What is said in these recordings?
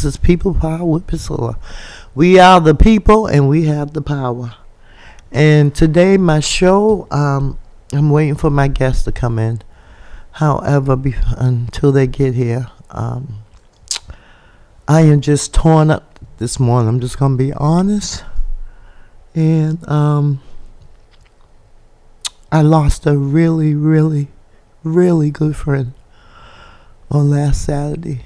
This is People Power with Priscilla. We are the people and we have the power. And today, my show, I'm waiting for my guests to come in. However, until they get here, I am just torn up this morning. I'm just going to be honest. And I lost a really, really, really good friend on last Saturday,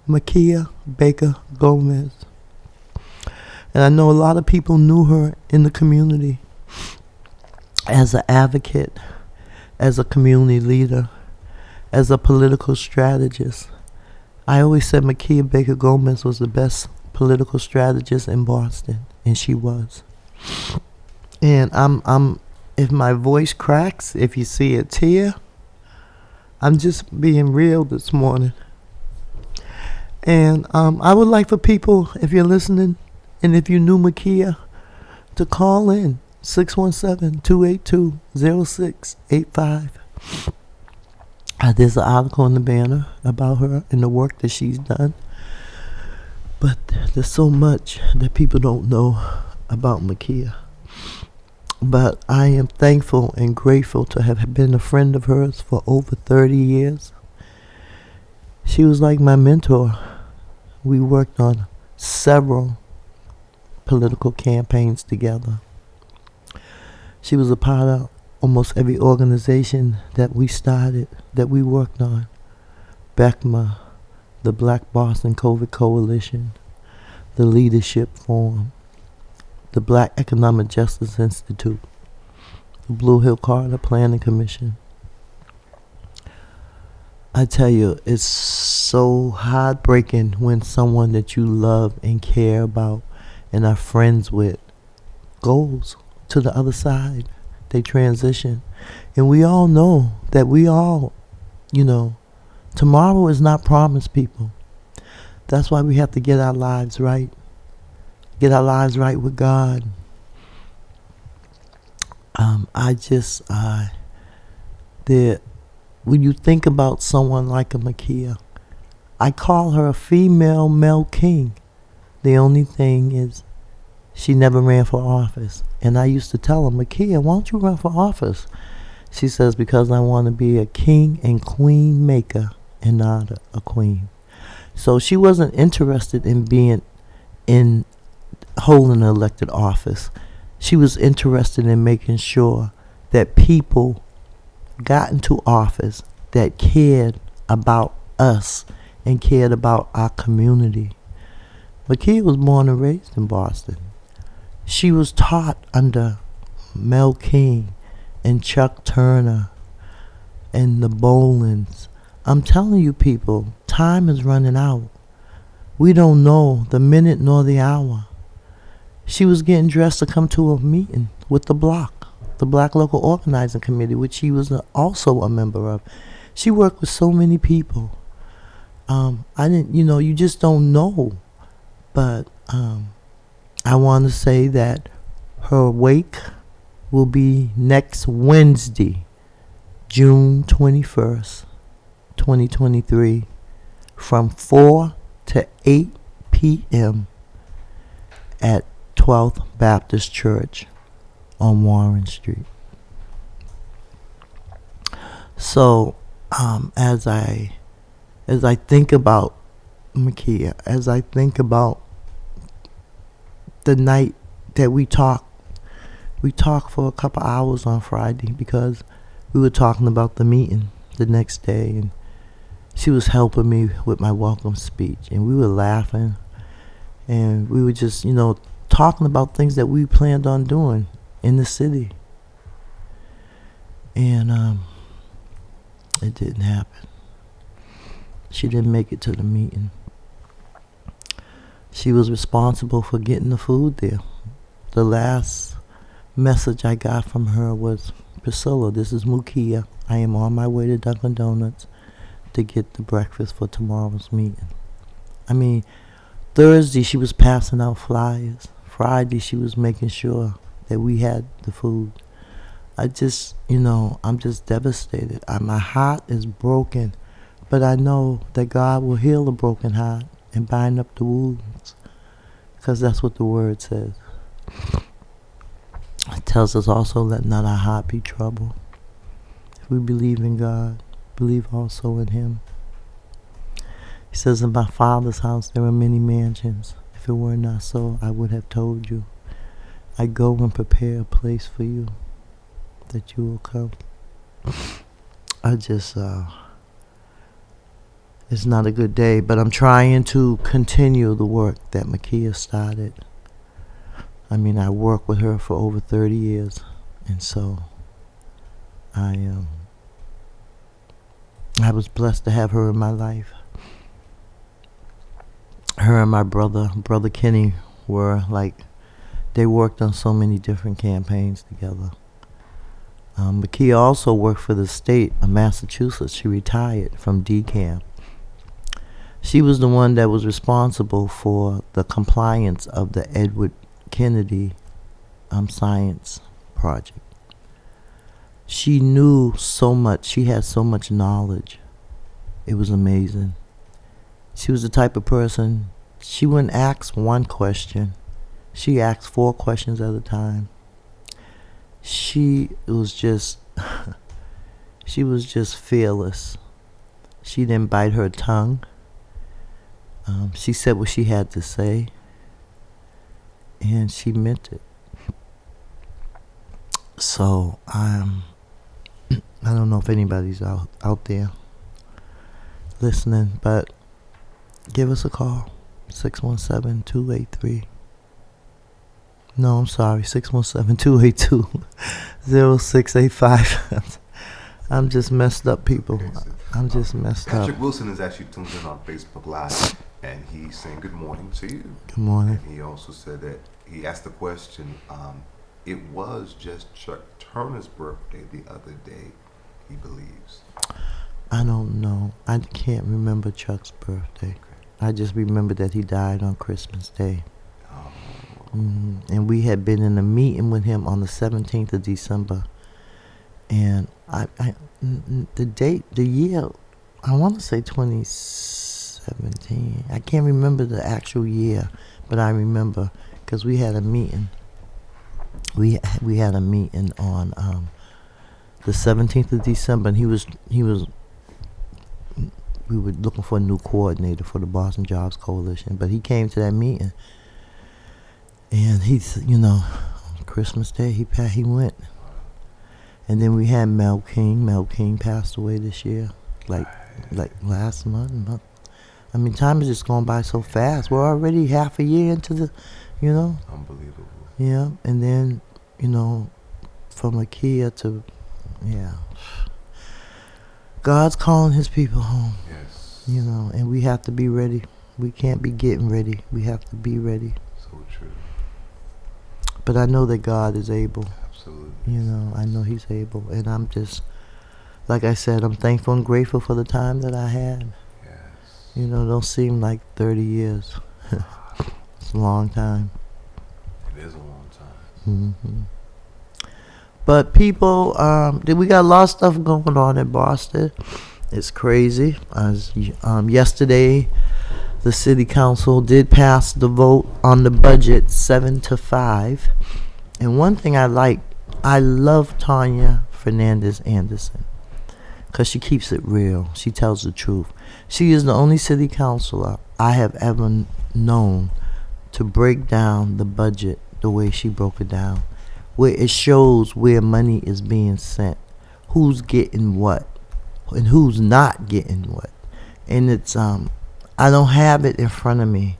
Mukia Baker Gomez. And I know a lot of people knew her in the community as an advocate, as a community leader, as a political strategist. I always said Mukia Baker Gomez was the best political strategist in Boston, and she was. And I'm if my voice cracks, if you see a tear, I'm just being real this morning. And I would like for people, if you're listening, and if you knew Mukia, to call in 617-282-0685. There's an article in the banner about her and the work that she's done. But there's so much that people don't know about Mukia. But I am thankful and grateful to have been a friend of hers for over 30 years. She was like my mentor. We worked on several political campaigns together. She was a part of almost every organization that we started, that we worked on. BECMA, the Black Boston COVID Coalition, the Leadership Forum, the Black Economic Justice Institute, the Blue Hill Corridor Planning Commission. I tell you, it's so heartbreaking when someone that you love and care about and are friends with goes to the other side. They transition. And we all know that tomorrow is not promised, people. That's why we have to get our lives right. Get our lives right with God. When you think about someone like a Mukia, I call her a female Mel King. The only thing is she never ran for office. And I used to tell her, Mukia, why don't you run for office? She says, because I want to be a king and queen maker and not a queen. So she wasn't interested in holding an elected office. She was interested in making sure that people got into office that cared about us and cared about our community. Mukia was born and raised in Boston. She was taught under Mel King and Chuck Turner and the Bolins. I'm telling you, people, time is running out. We don't know the minute nor the hour. She was getting dressed to come to a meeting with the Black Local Organizing Committee, which she was also a member of. She worked with so many people. You just don't know. But I want to say that her wake will be next Wednesday, June 21st, 2023, from 4 to 8 p.m. at 12th Baptist Church on Warren Street. So, as I think about Mukia, as I think about the night that we talked for a couple hours on Friday because we were talking about the meeting the next day, and she was helping me with my welcome speech, and we were laughing, and we were just, talking about things that we planned on doing in the city. And it didn't happen. She didn't make it to the meeting. She was responsible for getting the food there. The last message I got from her was, Priscilla, this is Mukia. I am on my way to Dunkin' Donuts to get the breakfast for tomorrow's meeting. Thursday she was passing out flyers. Friday she was making sure that we had the food. I'm just devastated. My heart is broken, but I know that God will heal a broken heart. and bind up the wounds, because that's what the word says. It tells us also, let not our heart be troubled. If we believe in God, believe also in him. He says, in my Father's house there are many mansions. If it were not so, I would have told you. I go and prepare a place for you, that you will come. I just, it's not a good day, but I'm trying to continue the work that Mukia started. I mean, I worked with her for over 30 years, and so I was blessed to have her in my life. Her and my brother Kenny, were like, they worked on so many different campaigns together. Mukia also worked for the state of Massachusetts. She retired from DCAM. She was the one that was responsible for the compliance of the Edward Kennedy science project. She knew so much. She had so much knowledge. It was amazing. She was the type of person, she wouldn't ask one question. She asked 4 questions at a time. She was just fearless. She didn't bite her tongue. She said what she had to say, and she meant it. So I don't know if anybody's out there listening, but give us a call, 617-283. No, I'm sorry, 617-282-0685. I'm just messed up, people. I'm just messed up. Patrick Wilson is actually tuned in on Facebook Live, and he's saying good morning to you. Good morning. And he also said that he asked the question, it was just Chuck Turner's birthday the other day, he believes. I don't know. I can't remember Chuck's birthday. Okay. I just remember that he died on Christmas Day. And we had been in a meeting with him on the 17th of December. And the date, the year, I want to say 2017. I can't remember the actual year, but I remember because we had a meeting. We had a meeting on the 17th of December, and we were looking for a new coordinator for the Boston Jobs Coalition, but he came to that meeting. And he's, on Christmas Day, he went. And then we had Mel King. Mel King passed away this year, like last month. I mean, time is just going by so fast. We're already half a year into the, Unbelievable. Yeah, and then, from Mukia to, God's calling his people home. Yes. And we have to be ready. We can't be getting ready. We have to be ready. So true. But I know that God is able. Absolutely. I know he's able. And I'm just, like I said, I'm thankful and grateful for the time that I had. Yes. Don't seem like 30 years. It's a long time. It is a long time. Mm-hmm. But people, we got a lot of stuff going on in Boston. It's crazy. Yesterday, the city council did pass the vote on the budget 7-5. And one thing I love Tanya Fernandez Anderson, because she keeps it real. She tells the truth. She is the only city councilor I have ever known to break down the budget the way she broke it down, where it shows where money is being sent, who's getting what, and who's not getting what. And it's I don't have it in front of me,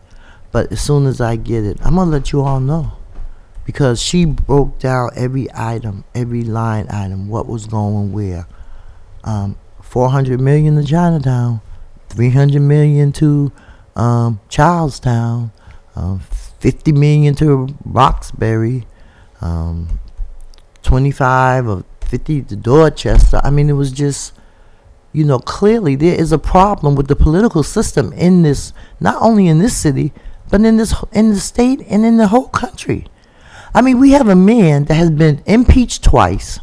but as soon as I get it, I'm gonna let you all know, because she broke down every item, every line item, what was going where. $400 million to Chinatown, $300 million to Charlestown, $50 million to Roxbury, 25 or 50 to Dorchester. I mean, it was just, clearly there is a problem with the political system in this, not only in this city, but in the state and in the whole country. I mean, we have a man that has been impeached twice,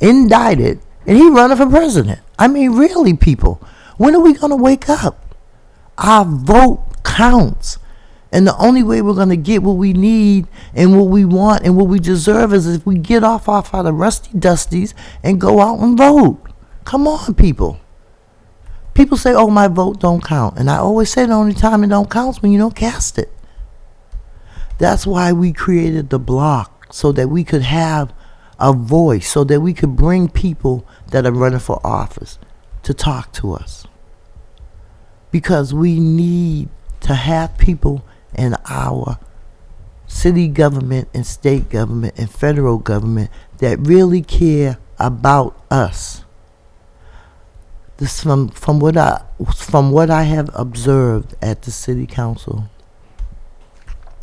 indicted, and he running for president. I mean, really, people, when are we going to wake up? Our vote counts. And the only way we're going to get what we need and what we want and what we deserve is if we get off our the rusty dusties and go out and vote. Come on, people. People say, oh, my vote don't count. And I always say the only time it don't count is when you don't cast it. That's why we created the block, so that we could have a voice, so that we could bring people that are running for office to talk to us. Because we need to have people in our city government and state government and federal government that really care about us. This from what I have observed at the city council.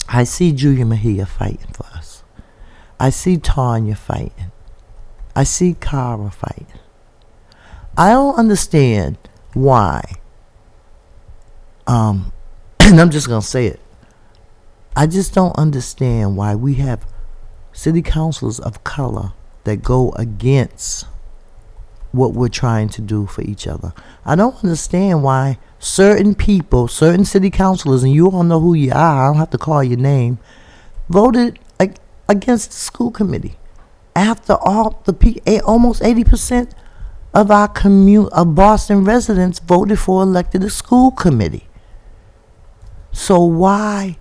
I see Julia Mejia fighting for us. I see Tanya fighting. I see Cara fighting. I don't understand why. And I'm just gonna say it. I just don't understand why we have city councilors of color that go against what we're trying to do for each other. I don't understand why certain people, certain city councilors, and you all know who you are, I don't have to call your name, voted against the school committee. After all, almost 80% of our of Boston residents voted for elected a school committee. So why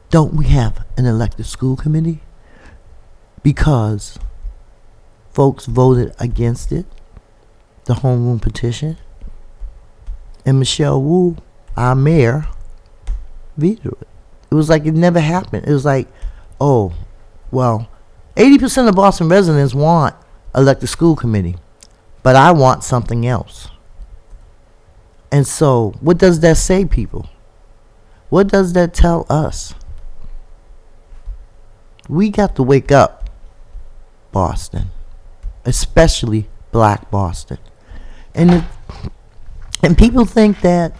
don't we have an elected school committee? Because folks voted against it, the homeroom petition, and Michelle Wu, our mayor, vetoed it. It was like it never happened. It was like, oh, well, 80% of Boston residents want elected school committee, but I want something else. And so, what does that say, people? What does that tell us? We got to wake up, Boston, especially Black Boston. And people think that,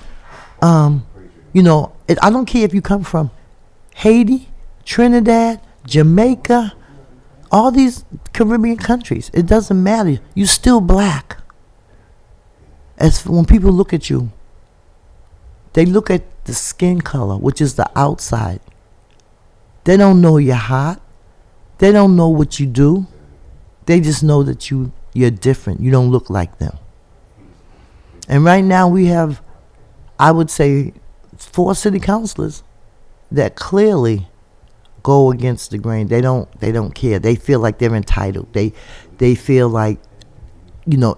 I don't care if you come from Haiti, Trinidad, Jamaica, all these Caribbean countries. It doesn't matter. You're still black. As when people look at you, they look at the skin color, which is the outside. They don't know you're hot. They don't know what you do. They just know that you're different. You don't look like them. And right now we have, I would say, 4 city councilors that clearly go against the grain. They don't care. They feel like they're entitled. They feel like,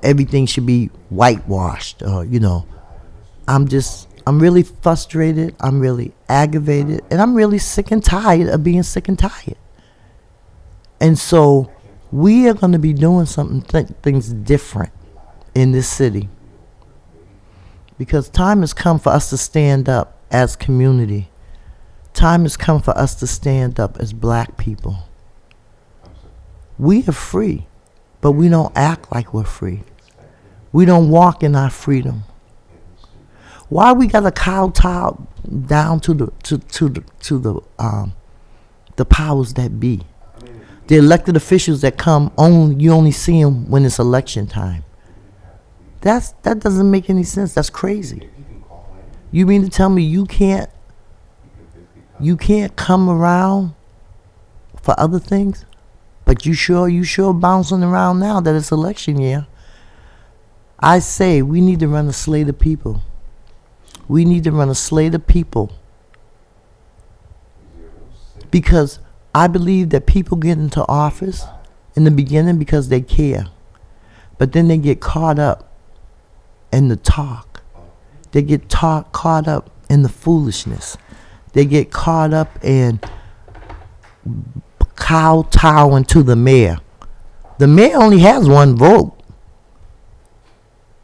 everything should be whitewashed. I'm really frustrated. I'm really aggravated. And I'm really sick and tired of being sick and tired. And so we are going to be doing things different in this city. Because time has come for us to stand up as community. Time has come for us to stand up as black people. We are free, but we don't act like we're free. We don't walk in our freedom. Why we got to kowtow down to the powers that be? The elected officials that come, you only see them when it's election time. That doesn't make any sense. That's crazy. You mean to tell me you can't come around for other things? But you sure bouncing around now that it's election year. I say we need to run a slate of people. We need to run a slate of people. Because I believe that people get into office in the beginning because they care. But then they get caught up in the talk. They get caught up in the foolishness. They get caught up in kowtowing to the mayor. The mayor only has one vote.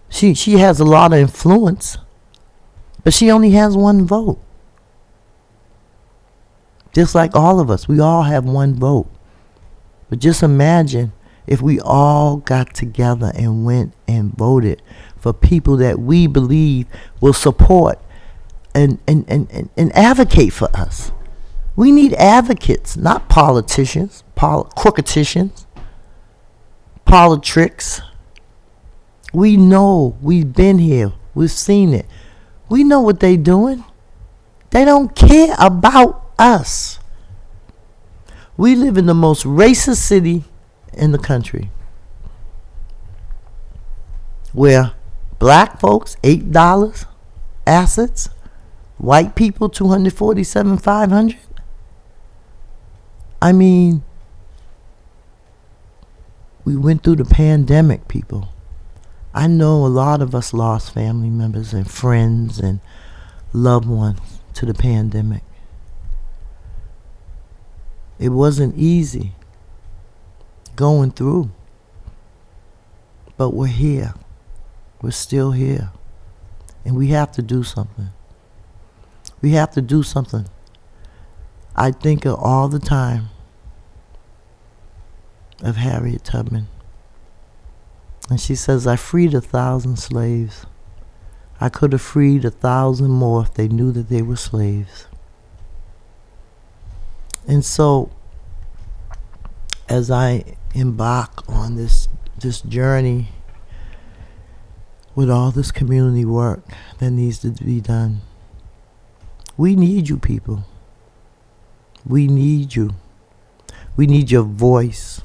She has a lot of influence, but she only has one vote. Just like all of us, we all have one vote. But just imagine if we all got together and went and voted for people that we believe will support and advocate for us. We need advocates, not politicians, crooketicians, politricks. We know, we've been here, we've seen it. We know what they're doing. They don't care about us. We live in the most racist city in the country, where black folks $8 assets, white people $247,500. I mean, we went through the pandemic, people. I know a lot of us lost family members and friends and loved ones to the pandemic. It wasn't easy going through, but we're here. We're still here, and we have to do something. We have to do something. I think of all the time of Harriet Tubman, and she says, I freed 1,000 slaves. I could have freed 1,000 more if they knew that they were slaves. And so, as I embark on this journey with all this community work that needs to be done, we need you people. We need you. We need your voice.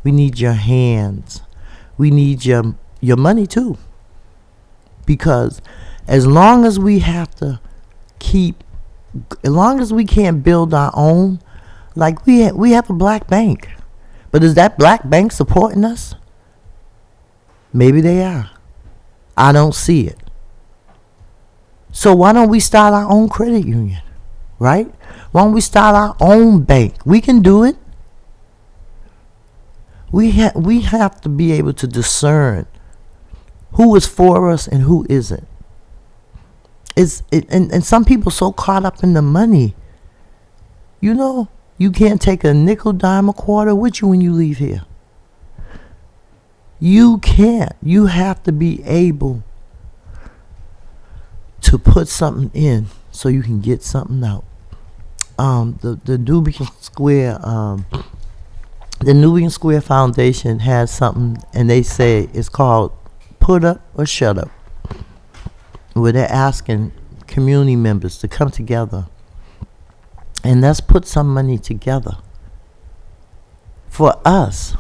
We need your hands. We need your money too. Because as long as we have to as long as we can't build our own, like we have a black bank, but is that black bank supporting us? Maybe they are. I don't see it. So why don't we start our own credit union, right? Why don't we start our own bank? We can do it. We have to be able to discern who is for us and who isn't. And some people so caught up in the money. You know, you can't take a nickel, dime, or quarter with you when you leave here. You can't. You have to be able to put something in so you can get something out. The Nubian Square Foundation has something, and they say it's called Put Up or Shut Up, where they're asking community members to come together and let's put some money together for us.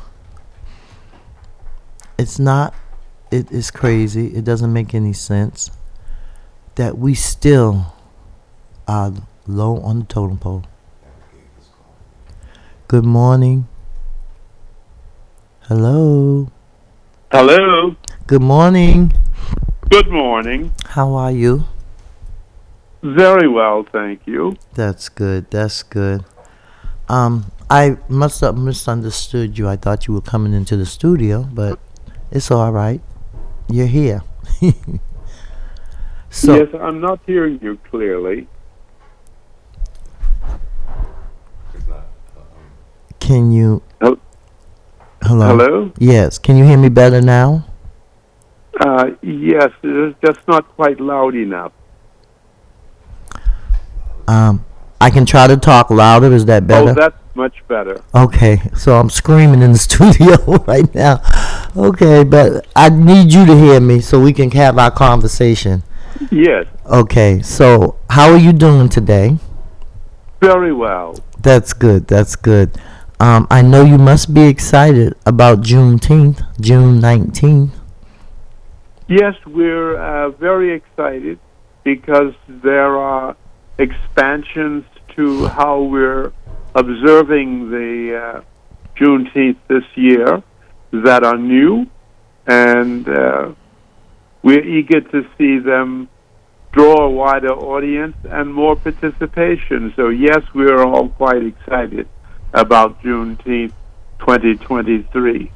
It's crazy. It doesn't make any sense that we still are low on the totem pole. Good morning. Hello. Hello. Good morning. Good morning. How are you? Very well, thank you. That's good. That's good. I must have misunderstood you. I thought you were coming into the studio, but it's all right. You're here. So, yes, I'm not hearing you clearly. can you... Hello? Hello? Yes. Can you hear me better now? Yes, it's just not quite loud enough. I can try to talk louder. Is that better? Oh, that's much better. Okay, so I'm screaming in the studio right now. Okay, but I need you to hear me so we can have our conversation. Yes. Okay, so how are you doing today? Very well. That's good. That's good. I know you must be excited about Juneteenth, June 19th. Yes, we're very excited because there are expansions to how we're observing the Juneteenth this year that are new, and we're eager to see them draw a wider audience and more participation. So yes, we're all quite excited about Juneteenth 2023.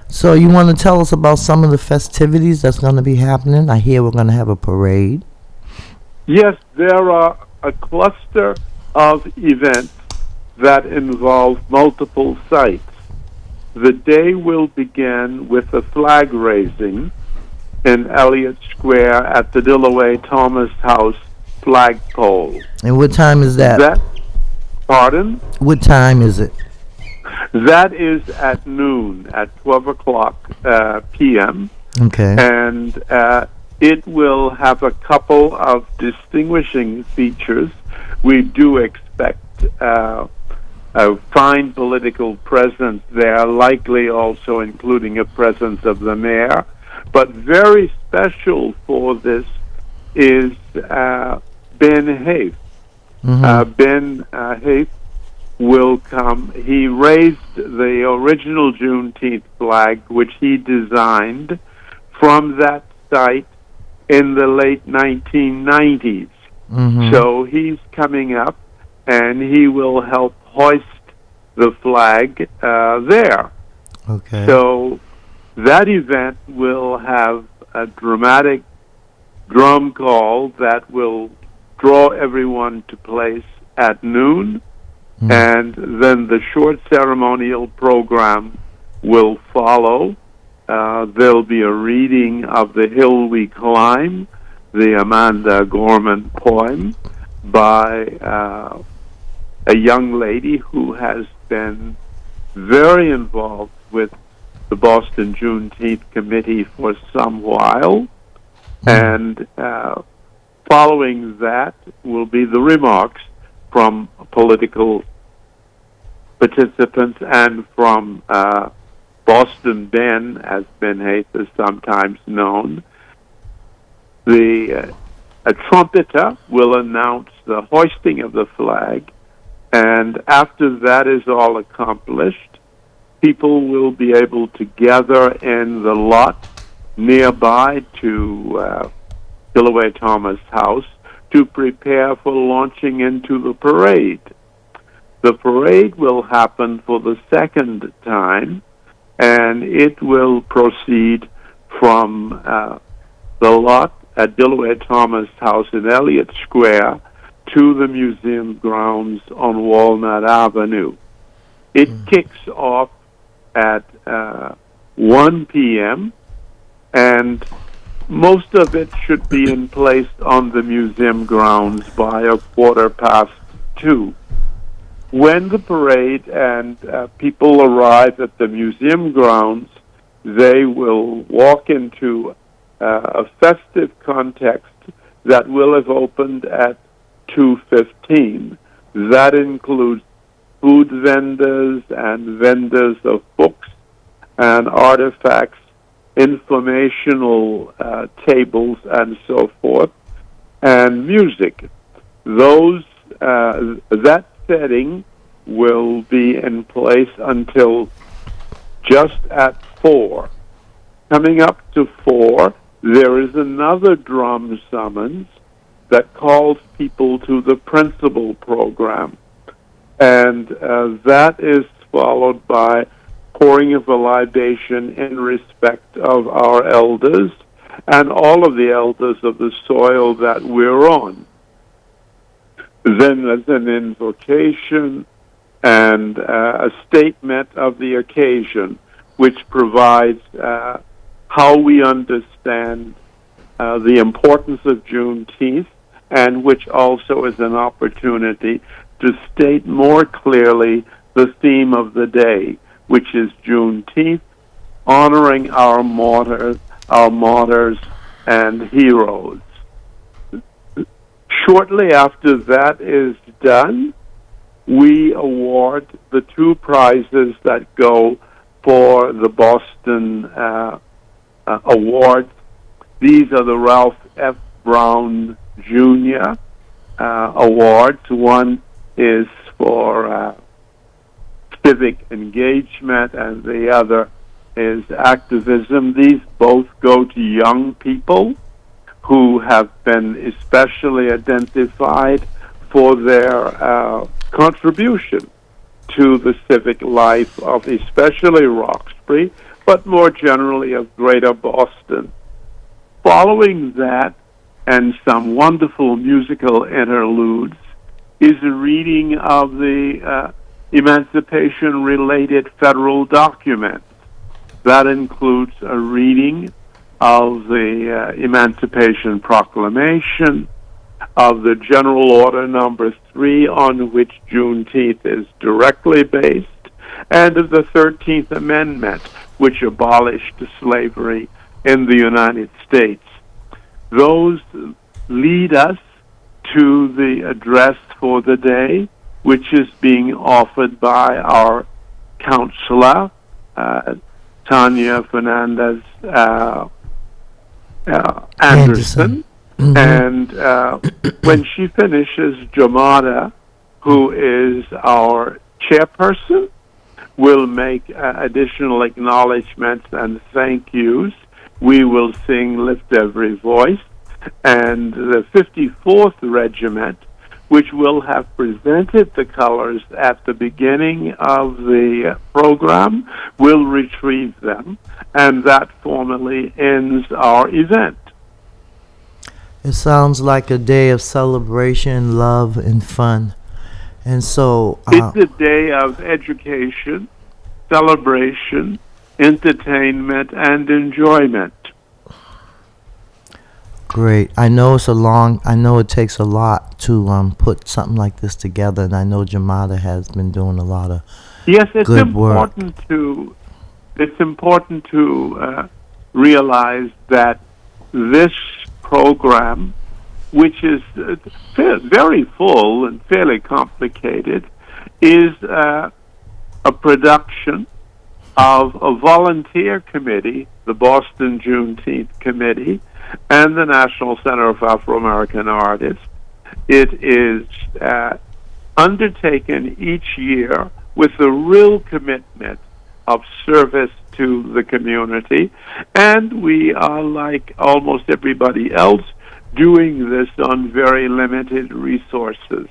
So you want to tell us about some of the festivities that's going to be happening? I hear we're going to have a parade. Yes, there are a cluster of events that involve multiple sites. The day will begin with a flag raising in Elliott Square at the Dillaway Thomas House flagpole. And what time is that? Pardon? What time is it? That is at noon, at 12 o'clock p.m. Okay. And It will have a couple of distinguishing features. We do expect a fine political presence there, likely also including a presence of the mayor. But very special for this is Ben Haith. Ben Haith will come. He raised the original Juneteenth flag, which he designed from that site in the late 1990s. So he's coming up, and he will help hoist the flag there. Okay. So that event will have a dramatic drum call that will draw everyone to place at noon, and then the short ceremonial program will follow. There'll be a reading of The Hill We Climb, the Amanda Gorman poem, by a young lady who has been very involved with the Boston Juneteenth Committee for some while. And following that will be the remarks from political participants and from Boston Ben, as Ben Haith is sometimes known. A trumpeter will announce the hoisting of the flag, and after that is all accomplished, people will be able to gather in the lot nearby to Dillaway Thomas House to prepare for launching into the parade. The parade will happen for the second time, and it will proceed from the lot at Dillaway Thomas House in Elliott Square to the museum grounds on Walnut Avenue. It kicks off at 1 p.m., and most of it should be in place on the museum grounds by 2:15. When the parade and people arrive at the museum grounds, they will walk into a festive context that will have opened at 2:15. That includes food vendors and vendors of books and artifacts, informational tables, and so forth, and music. That setting will be in place until just at 4. Coming up to 4, there is another drum summons that calls people to the principal program, and that is followed by pouring of a libation in respect of our elders and all of the elders of the soil that we're on. Then there's an invocation and a statement of the occasion, which provides how we understand the importance of Juneteenth, and which also is an opportunity to state more clearly the theme of the day, which is Juneteenth, honoring our martyrs and heroes. Shortly after that is done, we award the 2 prizes that go for the Boston Awards. These are the Ralph F. Brown Jr. Awards. One is for civic engagement, and the other is activism. These both go to young people who have been especially identified for their contribution to the civic life of especially Roxbury, but more generally of Greater Boston. Following that, and some wonderful musical interludes, is a reading of the emancipation-related federal documents. That includes a reading of the Emancipation Proclamation, of the General Order Number 3, on which Juneteenth is directly based, and of the 13th Amendment, which abolished slavery in the United States. Those lead us to the address for the day, which is being offered by our counselor, Tanya Fernandez Anderson. Mm-hmm. And when she finishes, Jamada, who is our chairperson, will make additional acknowledgments and thank yous. We will sing Lift Every Voice. And the 54th Regiment, which will have presented the colors at the beginning of the program, will retrieve them, and that formally ends our event. It sounds like a day of celebration, love, and fun. And so it's a day of education, celebration, entertainment, and enjoyment. Great. I know it takes a lot to put something like this together, and I know Jamada has been doing a lot of good work. It's important to realize that this program, which is very full and fairly complicated, is a production of a volunteer committee, the Boston Juneteenth Committee, and the National Center of Afro-American Artists. It is undertaken each year with a real commitment of service to the community, and we are, like almost everybody else, doing this on very limited resources.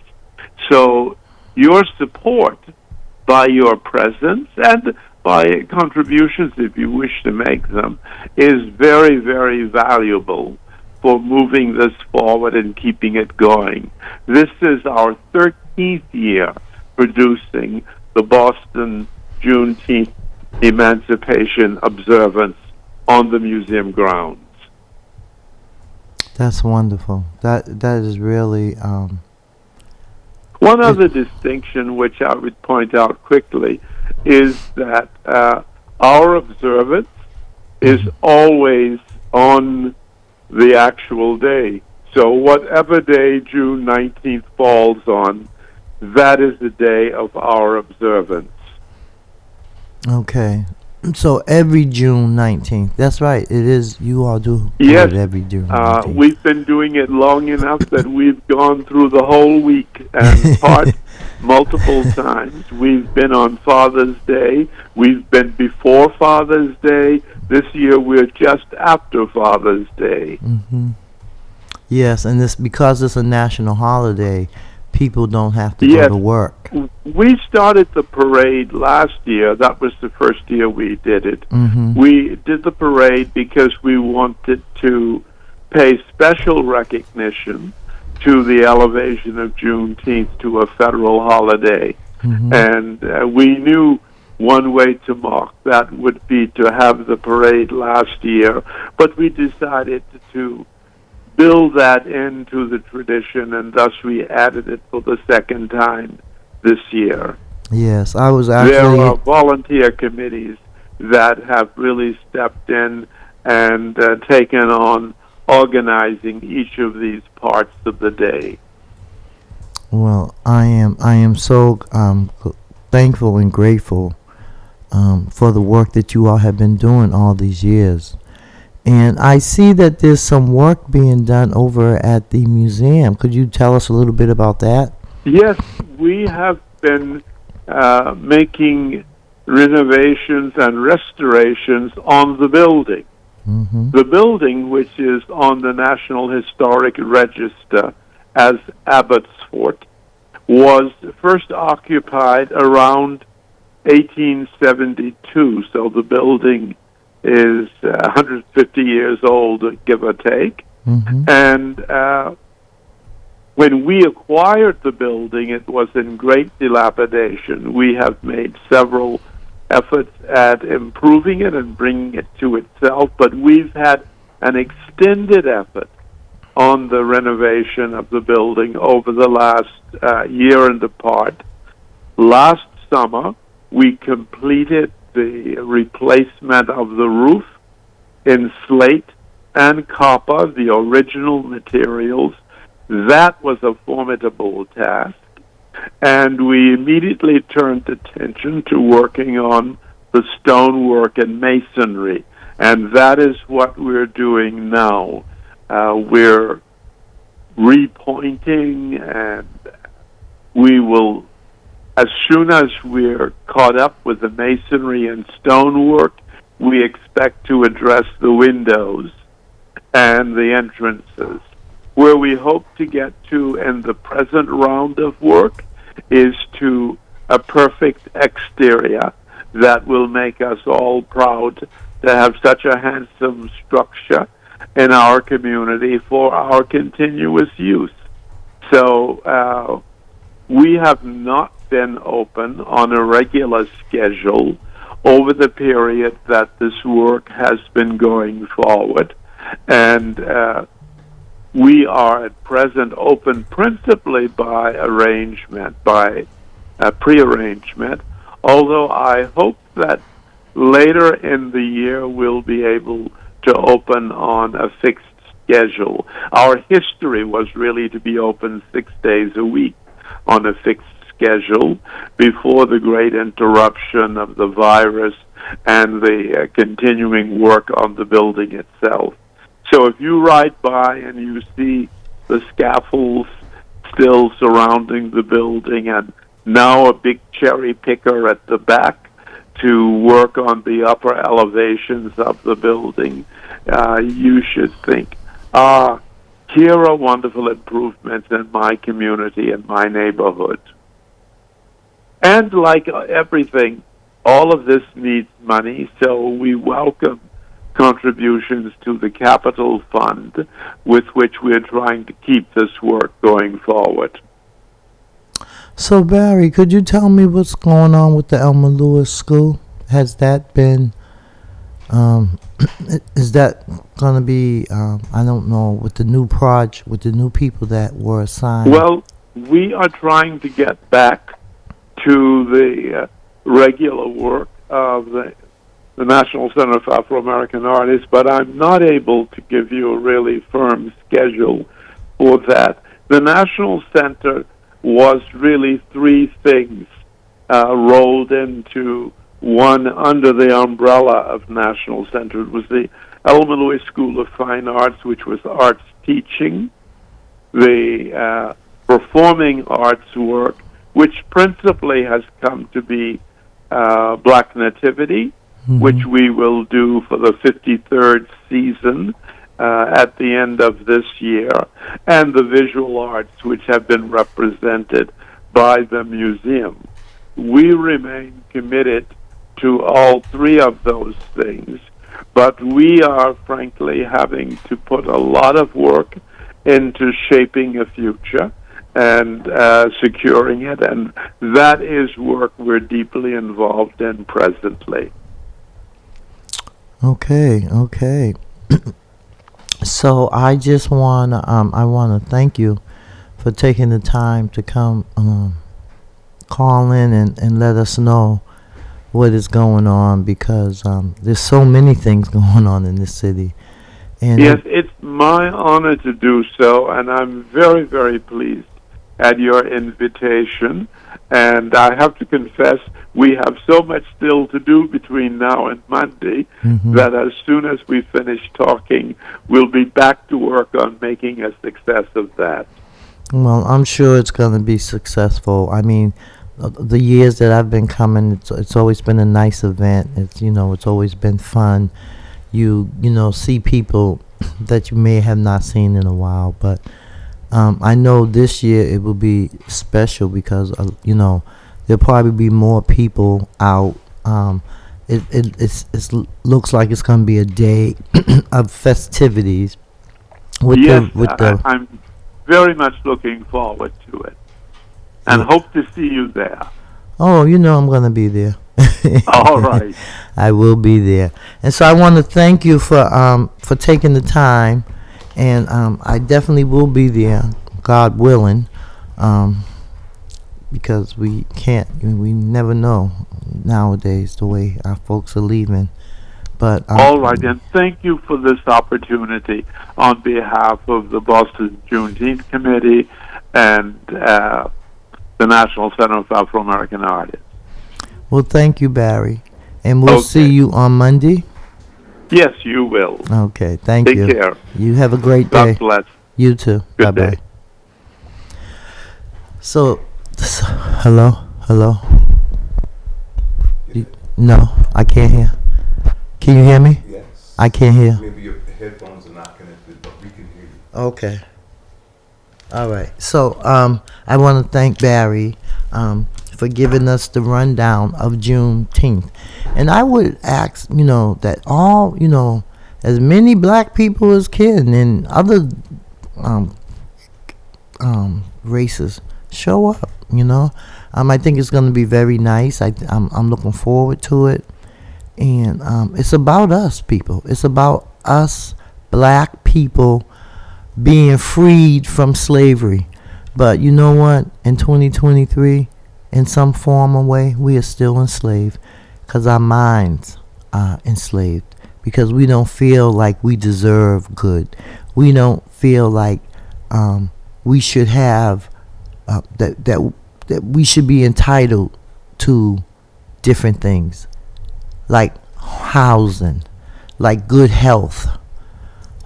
So your support by your presence and by contributions, if you wish to make them, is very, very valuable for moving this forward and keeping it going. This is our 13th year producing the Boston Juneteenth Emancipation Observance on the museum grounds. That's wonderful. That is really... One other distinction which I would point out quickly is that our observance is always on the actual day. So whatever day June 19th falls on, that is the day of our observance. Okay. So every June 19th. That's right. It is. You all do it every June 19th. We've been doing it long enough that we've gone through the whole week and part multiple times. We've been on Father's Day. We've been before Father's Day. This year we're just after Father's Day. Mm-hmm. Yes, and this because it's a national holiday, people don't have to go to work. We started the parade last year. That was the first year we did it. Mm-hmm. We did the parade because we wanted to pay special recognition to the elevation of Juneteenth to a federal holiday. Mm-hmm. And we knew one way to mark that would be to have the parade last year, but we decided to build that into the tradition, and thus we added it for the second time this year. Yes, I was actually... There are volunteer committees that have really stepped in and taken on organizing each of these parts of the day. Well, I am so thankful and grateful for the work that you all have been doing all these years. And I see that there's some work being done over at the museum. Could you tell us a little bit about that? Yes, we have been making renovations and restorations on the building. Mm-hmm. The building, which is on the National Historic Register as Abbotsfort, was first occupied around 1872, so the building is 150 years old, give or take. Mm-hmm. And when we acquired the building, it was in great dilapidation. We have made several efforts at improving it and bringing it to itself, but we've had an extended effort on the renovation of the building over the last year and a part. Last summer, we completed the replacement of the roof in slate and copper, the original materials. That was a formidable task. And we immediately turned attention to working on the stonework and masonry. And that is what we're doing now. We're repointing, and we will, as soon as we're caught up with the masonry and stonework, we expect to address the windows and the entrances. Where we hope to get to in the present round of work is to a perfect exterior that will make us all proud to have such a handsome structure in our community for our continuous use. So we have not been open on a regular schedule over the period that this work has been going forward. And we are at present open principally by arrangement, by prearrangement, although I hope that later in the year we'll be able to open on a fixed schedule. Our history was really to be open 6 days a week on a fixed schedule before the great interruption of the virus and the continuing work on the building itself. So if you ride by and you see the scaffolds still surrounding the building and now a big cherry picker at the back to work on the upper elevations of the building, you should think, here are wonderful improvements in my community and my neighborhood. And like everything, all of this needs money, so we welcome contributions to the capital fund with which we're trying to keep this work going forward. So Barry, could you tell me what's going on with the Elmer Lewis School? Has that been, is that going to be, I don't know, with the new project, with the new people that were assigned? Well, we are trying to get back to the regular work of the National Center for Afro-American Artists, but I'm not able to give you a really firm schedule for that. The National Center was really three things rolled into one under the umbrella of National Center. It was the Elmer Lewis School of Fine Arts, which was arts teaching, the performing arts work, which principally has come to be Black Nativity, which we will do for the 53rd season at the end of this year, and the visual arts, which have been represented by the museum. We remain committed to all three of those things, but we are frankly having to put a lot of work into shaping a future and securing it, and that is work we're deeply involved in presently. Okay. So I just want to thank you for taking the time to come call in and let us know what is going on, because there's so many things going on in this city. And yes, it's my honor to do so, and I'm very, very pleased at your invitation. And I have to confess, we have so much still to do between now and Monday that as soon as we finish talking, we'll be back to work on making a success of that. Well, I'm sure it's going to be successful. I mean, the years that I've been coming, it's always been a nice event. It's always been fun. You see people that you may have not seen in a while, but I know this year it will be special because there'll probably be more people out. It looks like it's going to be a day of festivities. I'm very much looking forward to it, and hope to see you there. Oh, I'm going to be there. All right. I will be there. And so I want to thank you for taking the time, and I definitely will be there, God willing, because we never know nowadays the way our folks are leaving. But all right, and thank you for this opportunity on behalf of the Boston Juneteenth Committee and the National Center for Afro-American Artists. well, thank you, Barry, and we'll see Okay. you on Monday. Yes, you will. Okay, thank Take you. care. You have a great day. God bless. You too. Bye Good bye. day. So, hello. No, I can't hear. Can you hear me? Yes. I can't hear. Maybe your headphones are not connected, but we can hear you. Okay. All right. So, I want to thank Barry for giving us the rundown of Juneteenth. And I would ask, that all, as many black people as can and other races show up, I think it's going to be very nice. I'm looking forward to it. And it's about us, people. It's about us, black people, being freed from slavery. But you know what? In 2023, in some form or way, we are still enslaved because our minds are enslaved, because we don't feel like we deserve good. We don't feel like we should have that we should be entitled to different things like housing, like good health,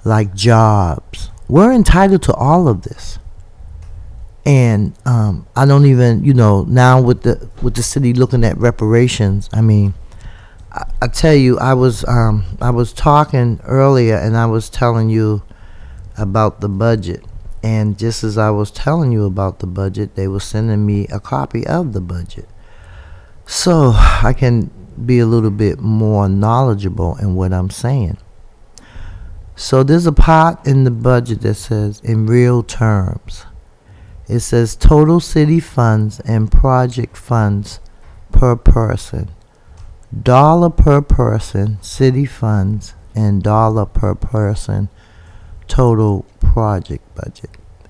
like jobs. We're entitled to all of this. And I don't even, now with the city looking at reparations, I tell you, I was talking earlier and I was telling you about the budget. And just as I was telling you about the budget, they were sending me a copy of the budget, so I can be a little bit more knowledgeable in what I'm saying. So there's a part in the budget that says, in real terms, it says total city funds and project funds per person, dollar per person, city funds, and dollar per person, total project budget.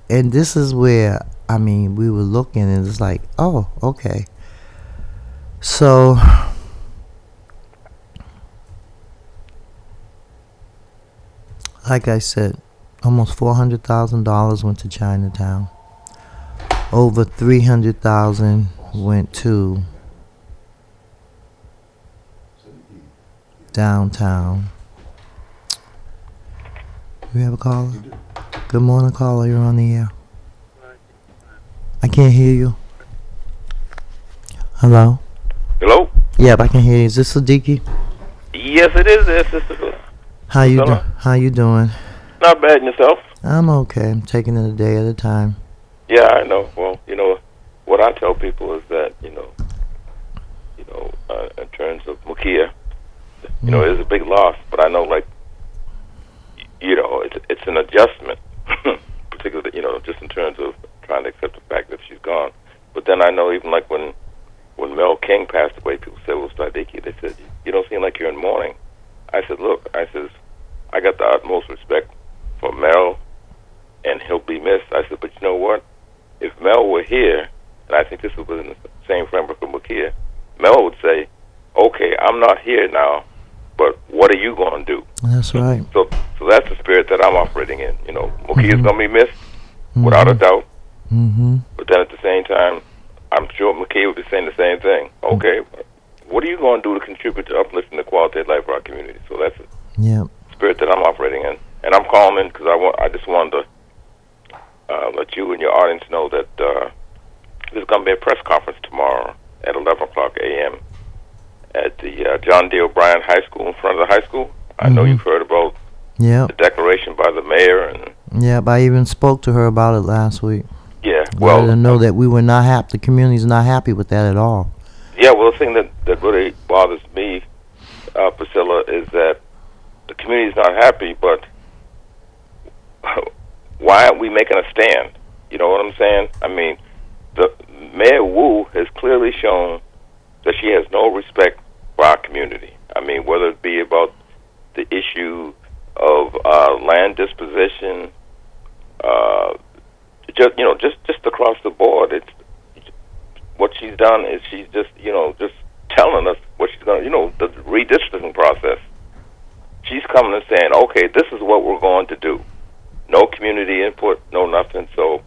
And this is where, we were looking and it's like, oh, okay. So, like I said, almost $400,000 went to Chinatown. Over 300,000 went to downtown. We have a caller? Good morning, caller. You're on the air. I can't hear you. Hello? Hello? Yep, I can hear you. Is this Siddiqui? Yes, it is there, Sister. How you doing? Not bad, and yourself? I'm okay. I'm taking it a day at a time. Yeah, I know. Well, what I tell people is that, in terms of Mukia, it is a big loss, but I know, it's an adjustment, particularly, just in terms of trying to accept the fact that she's gone. But then I know even when Mel King passed away, people said, well, Sadiki, they said, you don't seem like you're in mourning. I said, look, I got the utmost respect for Mel, and he'll be missed. I said, but you know what? If Mel were here, and I think this was in the same framework of Mukia, Mel would say, okay, I'm not here now, but what are you going to do? That's right. So that's the spirit that I'm operating in. Mukia's going to be missed, without a doubt. Mm-hmm. But then at the same time, I'm sure Mukia would be saying the same thing. Okay, what are you going to do to contribute to uplifting the quality of life of our community? So that's the spirit that I'm operating in. And I'm calling because I just wanted to let you and your audience know that there's going to be a press conference tomorrow at 11 o'clock a.m. at the John D. O'Brien High School in front of the high school. I know you've heard about the declaration by the mayor. And I even spoke to her about it last week. Yeah, well, let her know that we were not happy. The community's not happy with that at all. Yeah, well, the thing that really bothers me, Priscilla, is that the community's not happy, but why aren't we making a stand? You know what I'm saying? The Mayor Wu has clearly shown that she has no respect for our community. Whether it be about the issue of land disposition, just across the board, it's what she's done is she's just telling us what she's going to, the redistricting process. she's coming and saying, okay, this is what we're going to do. No community input, no nothing. So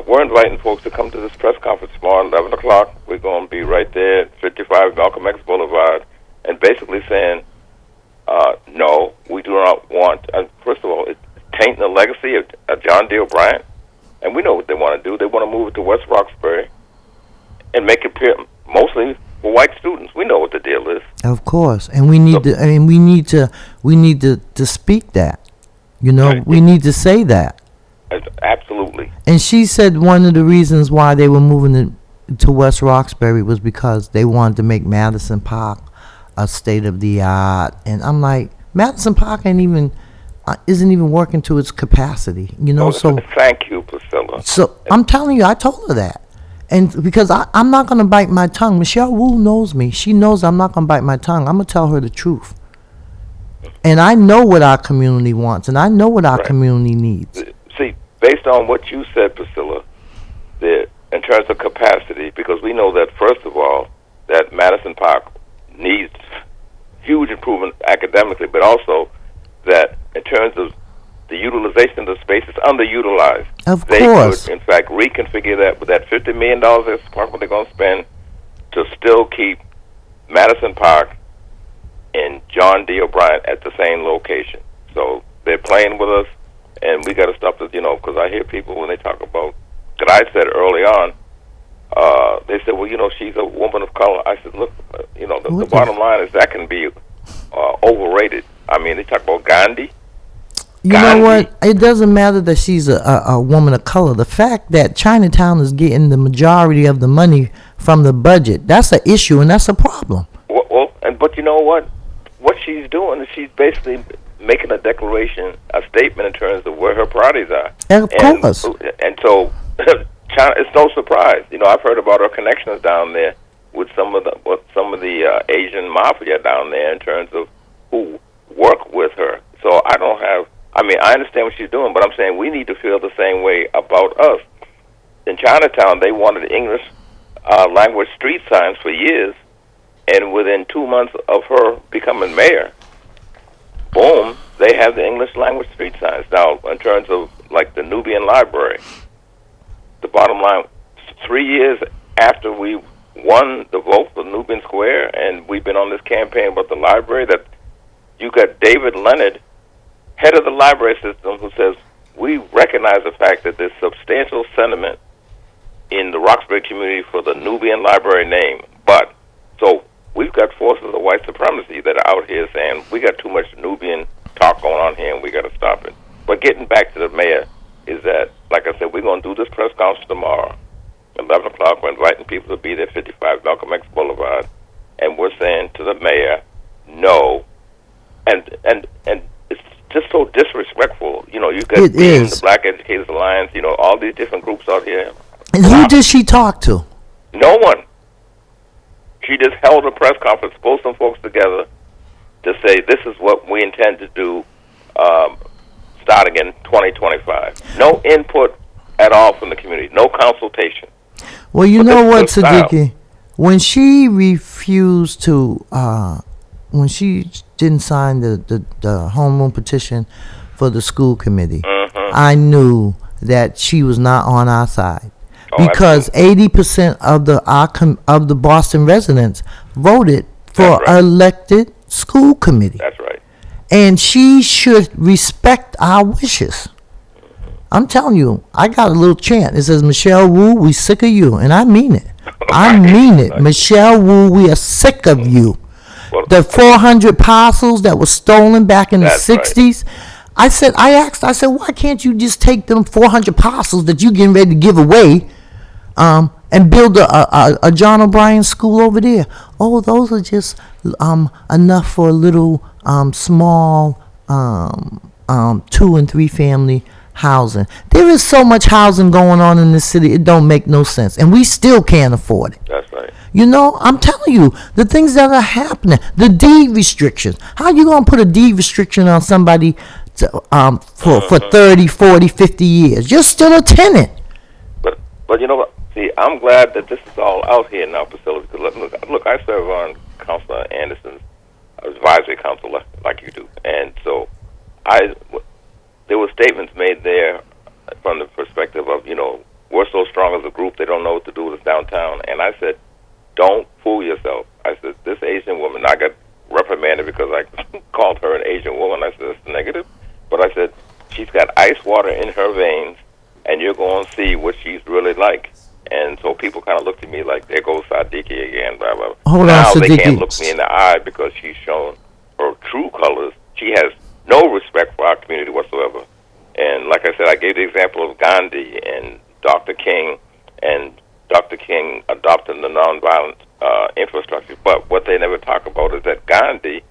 we're inviting folks to come to this press conference tomorrow at 11 o'clock. We're going to be right there at 55 Malcolm X Boulevard, and basically saying, no, we do not want, first of all, it's tainting the legacy of John D. O'Brien. And we know what they want to do. They want to move it to West Roxbury and make it appear mostly for white students. We know what the deal is. Of course, and we need to. I mean, we need to speak that. You know, we need to say that. Absolutely. And she said one of the reasons why they were moving to West Roxbury was because they wanted to make Madison Park a state of the art. And I'm like, Madison Park isn't even working to its capacity. You know, so thank you, Priscilla. So I'm telling you, I told her that. And because I'm not going to bite my tongue. Michelle Wu knows me. She knows I'm not going to bite my tongue. I'm going to tell her the truth. And I know what our community wants, and I know what our community needs. See, based on what you said, Priscilla, in terms of capacity, because we know that, first of all, that Madison Park needs huge improvement academically, but also that in terms of the utilization of the space is underutilized. Of they course. could, in fact, reconfigure that with that $50 million that's what they're going to spend to still keep Madison Park and John D. O'Brien at the same location. So they're playing with us, and we got to stop this, because I hear people when they talk about, that I said early on, they said, well, she's a woman of color. I said, look, the bottom line is that can be overrated. I mean, they talk about Gandhi. You know what? It doesn't matter that she's a woman of color. The fact that Chinatown is getting the majority of the money from the budget, that's an issue, and that's a problem. But you know what? What she's doing is she's basically making a declaration, a statement in terms of where her priorities are. Of course. And so China, it's no surprise. I've heard about her connections down there with some of the Asian mafia down there in terms of who work with her. So I understand what she's doing, but I'm saying we need to feel the same way about us. In Chinatown, they wanted English language street signs for years, and within 2 months of her becoming mayor, boom, they have the English language street signs. Now, in terms of like the Nubian Library, the bottom line, 3 years after we won the vote for Nubian Square, and we've been on this campaign about the library, that you got David Leonard, head of the library system, who says, we recognize the fact that there's substantial sentiment in the Roxbury community for the Nubian Library name. But, so we've got forces of white supremacy that are out here saying, we got too much Nubian talk going on here and we got to stop it. But getting back to the mayor is that, like I said, we're going to do this press conference tomorrow. 11 o'clock, we're inviting people to be there, 55 Malcolm X Boulevard. And we're saying to the mayor, no. And it's just so disrespectful. You got the Black Educators Alliance, all these different groups out here. And who did she talk to? No one. She just held a press conference, pulled some folks together to say this is what we intend to do starting in 2025. No input at all from the community. No consultation. Well, you know what, Siddiqui? When she refused to, when she didn't sign the home rule petition for the school committee, I knew that she was not on our side. Because 80% of the Boston residents voted for elected school committee. That's right. And she should respect our wishes. I'm telling you, I got a little chant. It says, Michelle Wu, we sick of you. And I mean it. I mean it. Michelle Wu, we are sick of you. Well, the 400 parcels that were stolen back in the 60s. Right. I said, why can't you just take them 400 parcels that you getting ready to give away and build a John O'Brien school over there? Oh, those are just enough for a little small 2 and 3 family housing. There is so much housing going on in this city, it don't make no sense. And we still can't afford it. That's right. I'm telling you, the things that are happening, the deed restrictions. How you going to put a deed restriction on somebody for 30, 40, 50 years? You're still a tenant. But you know what? See, I'm glad that this is all out here now, Priscilla, because look, I serve on Councilor Anderson's advisory council like you do. And so there were statements made there from the perspective of, we're so strong as a group, they don't know what to do with us downtown. And I said, don't fool yourself. I said, this Asian woman, I got reprimanded because I called her an Asian woman. I said, it's negative. But I said, she's got ice water in her veins, and you're going to see what she's really like. And so people kind of looked at me like, there goes Sadiki again, blah, blah, blah. Hold now on, they Siddiqui. can't look me in the eye because she's shown her true colors. She has no respect for our community whatsoever. And like I said, I gave the example of Gandhi and Dr. King, and Dr. King adopted the nonviolent infrastructure. But what they never talk about is that Gandhi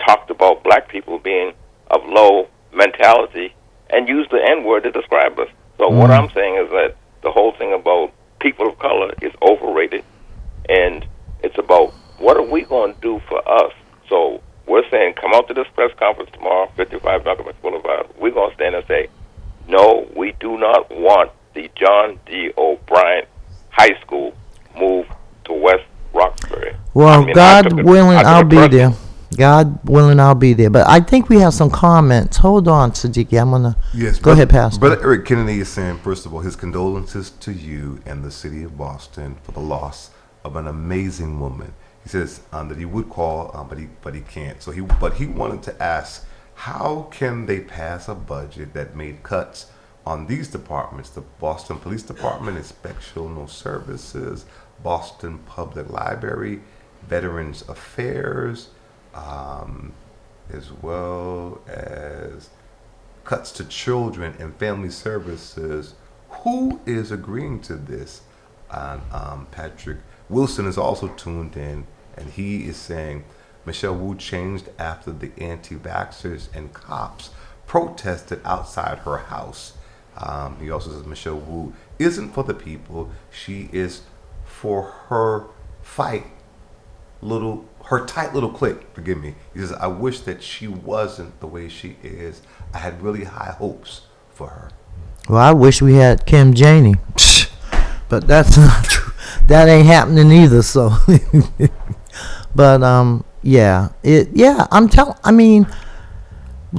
talked about black people being of low mentality and used the N-word to describe us. So what I'm saying is that the whole thing about people of color is overrated, and it's about what are we going to do for us. So we're saying come out to this press conference tomorrow, 55 Malcolm X Boulevard. We're going to stand and say, no, we do not want the John D. O'Brien High School moved to West Roxbury. Well, God willing, I'll be personal. there. God willing, I'll be there. But I think we have some comments. Hold on, Siddiqui. I'm going to go ahead, Pastor. Brother Eric Kennedy is saying, first of all, his condolences to you and the city of Boston for the loss of an amazing woman. He says that he would call, but he can't. So he wanted to ask, how can they pass a budget that made cuts on these departments: the Boston Police Department, Inspectional Services, Boston Public Library, Veterans Affairs, as well as cuts to children and family services? Who is agreeing to this? And Patrick Wilson is also tuned in, and he is saying Michelle Wu changed after the anti-vaxxers and cops protested outside her house. He also says Michelle Wu isn't for the people; she is for her tight little clique. Forgive me. He says, I wish that she wasn't the way she is. I had really high hopes for her. Well, I wish we had Kim Janey. But that's not true. That ain't happening either, so. But, I mean,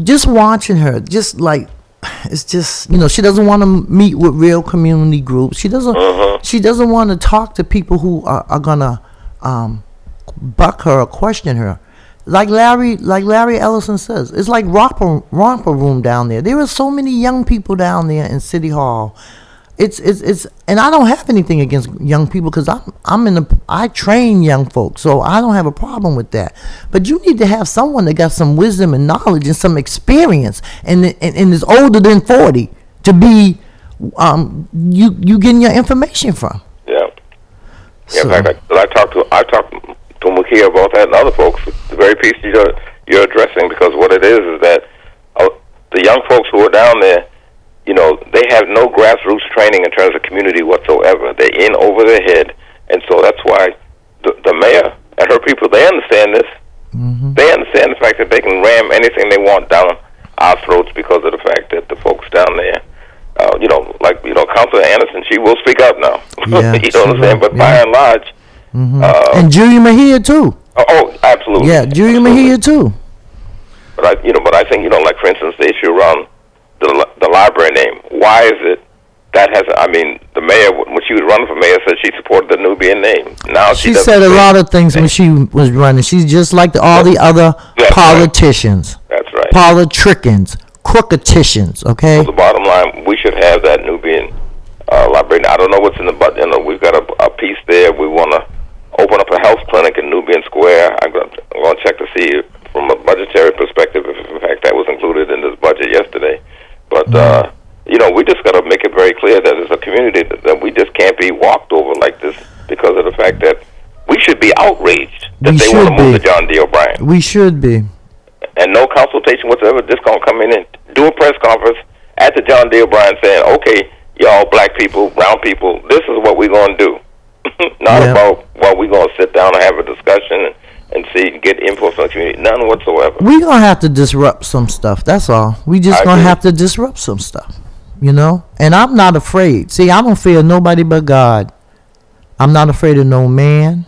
just watching her, just like, it's just, she doesn't want to meet with real community groups. She doesn't want to talk to people who are going to buck her or question her. Like Larry Ellison says, it's like romper room down there. There are so many young people down there in City Hall. It's and I don't have anything against young people because I train young folks, so I don't have a problem with that. But you need to have someone that got some wisdom and knowledge and some experience and is older than 40 to be you getting your information from. Yeah. So. In fact, I talked to Mukia about that and other folks. The very piece you're addressing, because what it is that the young folks who are down there, they have no grassroots training in terms of community whatsoever. They're in over their head, and so that's why the mayor and her people, they understand this. Mm-hmm. They understand the fact that they can ram anything they want down our throats because of the fact that the folks down there, Councilor Anderson, she will speak up now. Yeah, you know what I'm saying? But by and large, and Julia Mejia too. Oh, absolutely. Yeah, Julia Mejia too. But I think like for instance, the issue around the library name. Why is it that has? I mean, the mayor, when she was running for mayor, said she supported the Nubian name. Now she said a lot of things when she was running. She's just like all the other politicians. Right. That's right. Politricians, crooketicians. Okay. So the bottom line, we should have that Nubian library. Now, I don't know what's in the budget. We've got a piece there. We want to open up a health clinic in Nubian Square. I'm going to check to see from a budgetary perspective if in fact that was included in this budget yesterday. But we just got to make it very clear that as a community that we just can't be walked over like this because of the fact that we should be outraged that they want to move to John D. O'Brien. We should be. And no consultation whatsoever. Just going to come in and do a press conference at the John D. O'Brien saying, okay, y'all black people, brown people, this is what we're going to do. Not about we're going to sit down and have a discussion and get input from the community. None whatsoever. We're going to have to disrupt some stuff. That's all. We just going to have to disrupt some stuff. And I'm not afraid. See, I don't fear nobody but God. I'm not afraid of no man,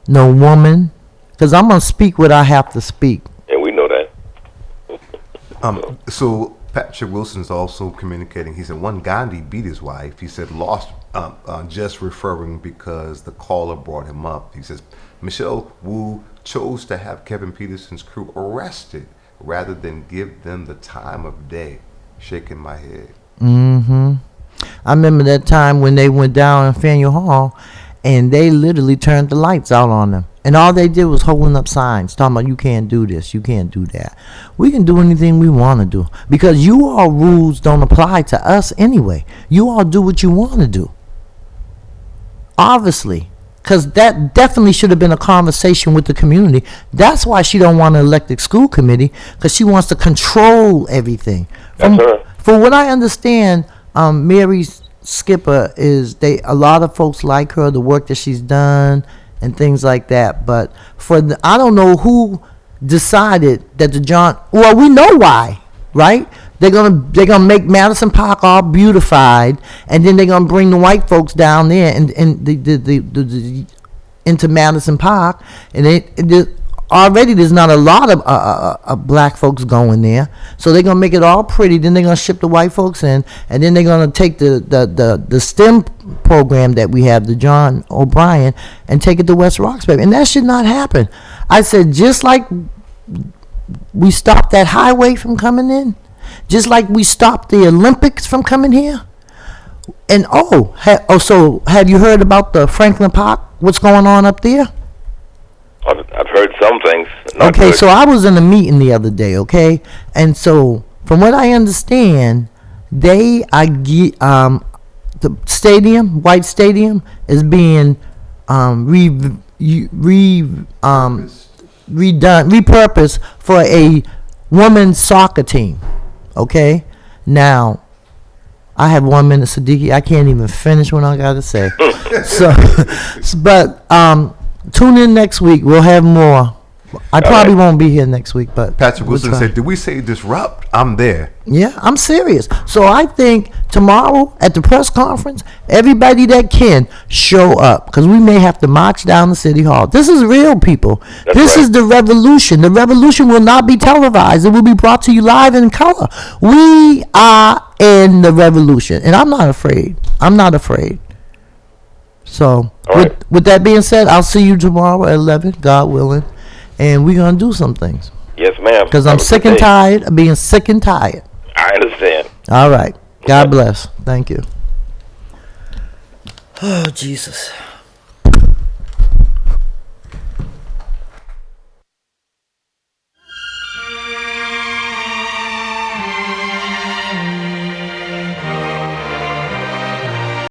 no woman, because I'm gonna speak what I have to speak. And we know that. So Patrick Wilson's also communicating. He said one Gandhi beat his wife. He said lost, just referring because the caller brought him up. He says Michelle Wu chose to have Kevin Peterson's crew arrested rather than give them the time of day. Shaking my head. Mm-hmm. I remember that time when they went down in Faneuil Hall, and they literally turned the lights out on them. And all they did was holding up signs talking about you can't do this, you can't do that. We can do anything we want to do because you all rules don't apply to us anyway. You all do what you want to do. Obviously. Because that definitely should have been a conversation with the community. That's why she don't want to elect the school committee, because she wants to control everything. For what I understand, Mary Skipper a lot of folks like her, the work that she's done and things like that. But I don't know who decided that well, we know why, right? They're gonna make Madison Park all beautified, and then they're gonna bring the white folks down there and into Madison Park, and already there's not a lot of black folks going there, so they're gonna make it all pretty. Then they're gonna ship the white folks in, and then they're gonna take the STEM program that we have, the John O'Brien, and take it to West Roxbury, and that should not happen. I said, just like we stopped that highway from coming in, just like we stopped the Olympics from coming here. And so have you heard about the Franklin Park? What's going on up there? I've heard some things. Okay, so I was in a meeting the other day, okay? And so from what I understand, the White Stadium is being repurposed for a women's soccer team. Okay, now I have 1 minute, Siddiqui. I can't even finish what I gotta say. But tune in next week. We'll have more. I probably won't be here next week, but Patrick Wilson said, "Did we say disrupt? I'm there." Yeah, I'm serious. So I think tomorrow at the press conference, everybody that can show up, because we may have to march down to City Hall. This is real, people. This is the revolution. The revolution will not be televised. It will be brought to you live in color. We are in the revolution, and I'm not afraid. I'm not afraid. So with that being said, I'll see you tomorrow at 11, God willing. And we're going to do some things. Yes, ma'am. Because I'm sick and tired of being sick and tired. I understand. All right. God bless. Thank you. Oh, Jesus.